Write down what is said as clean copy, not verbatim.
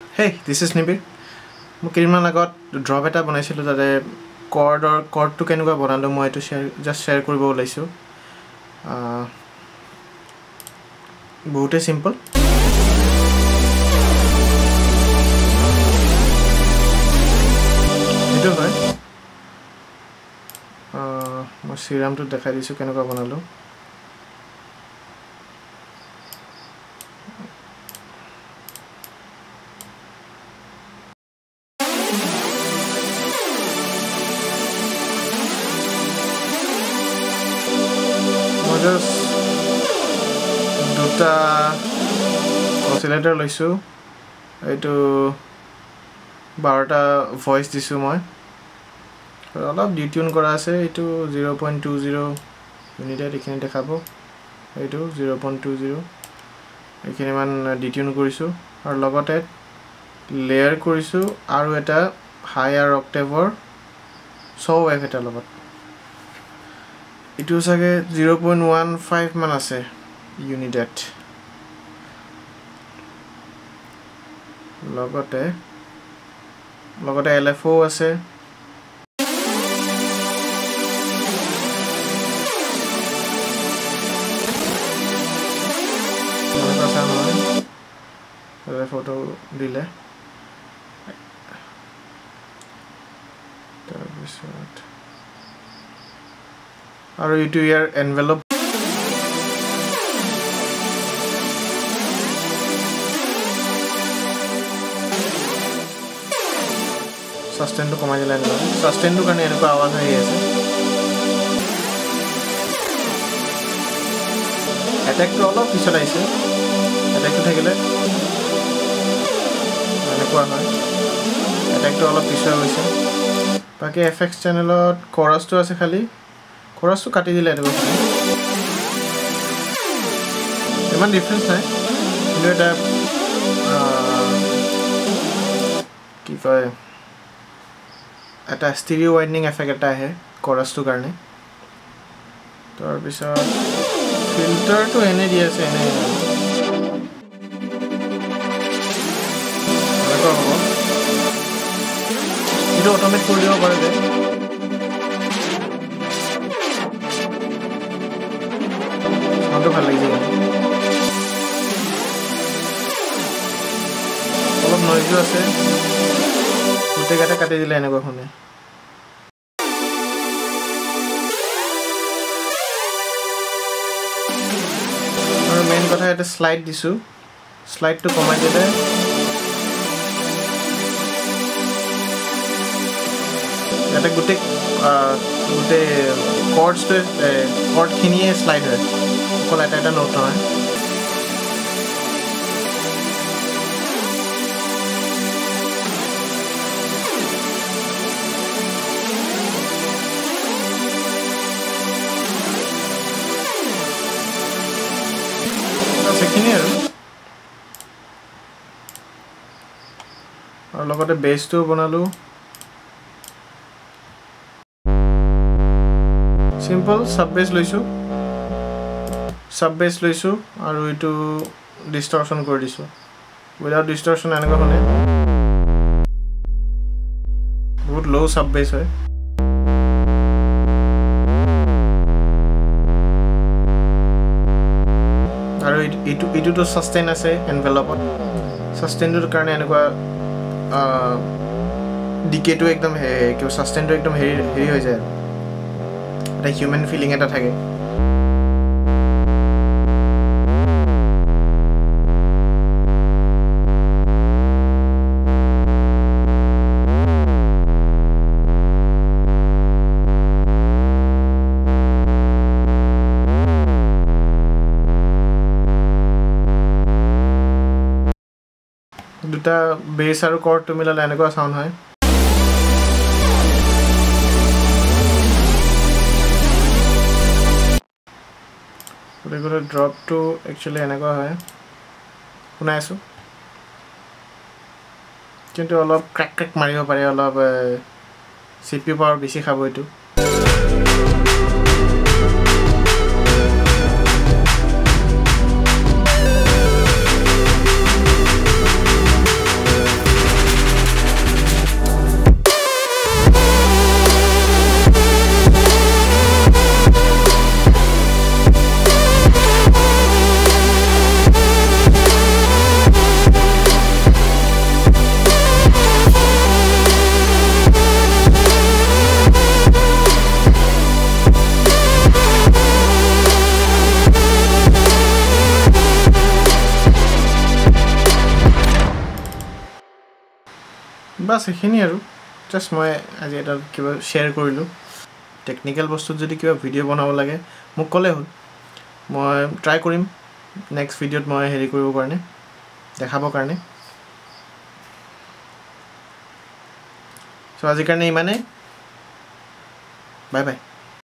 Hey, this is Nibir. I got drop it up on a chord or chord to can go on to share just share kurbo laisu. Boot simple. Itu hoy. Moi serum to dekhai disu kenuka banalu. Just দুটা oscillator লৈছো এইটো 12টা voice দিছো মই অলপ ডিটিউন কৰা আছে এইটো 0.20 unit এখানে দেখাবো এইটো 0.20 এখানে মান ডিটিউন কৰিছো আৰু লগতে লেয়াৰ কৰিছো আৰু এটা হায়াৰ অক্টেভৰ সো ওয়েভ এটা লগত It was like 0.15 man ase unit at logote LFO ase LFO to dile Are you to your envelope? Sustain to come on, sustain to can end power. Attack to all of visualize. Attack to take it. Attack to all of visualization. Pake FX channel or chorus to as a khali. Chorus to cut it. There is difference. You have a stereo widening effect. Chorus to garne. Filter to NADS. It automatically to ভাল লাগি যায় অলপ noise আছে উঠে গাটা কাটি দিলে এনেকুৱা শুনে আৰু মেইন কথা এটা স্লাইড দিছো স্লাইড to কমাই দিলে এটা গুটে chords to chord খিনিয়ে স্লাইড হয় Call at a note on second year or look at a bass to Bonalu simple sub bass loisu sub bass loisu aru itu distortion kori disu without distortion anega hone बहुत low sub bass hoy aru itu to sustain ase envelope sustain to karone anega decay to ekdom he kyo sustain to ekdom heri hoy jay eta human feeling eta thake দুটা base আৰু chord to মিলালে এনেকুৱা sound হয় regular drop to actually এনেকুৱা হয় শুনাই আছো কিন্তু অলপ ক্ৰ্যাক ক্ৰ্যাক মাৰিব পাৰে অলপ CPU পাৱাৰ বেছি খাব এটো বাছ সেইখিনি আৰু জাষ্ট মই আজি এটা কিবা শ্বেয়াৰ কৰিলোঁ টেকনিকেল বস্তুত যদি কিবা ভিডিঅ' বনাব লাগে মোক ক'লে হ'ল মই ট্ৰাই কৰিম নেক্সট ভিডিঅ'ত মই হেৰি কৰিবৰ কাৰণে দেখাবৰ কাৰণে চ' আজিৰ কাৰণে ইমানেই বাই বাই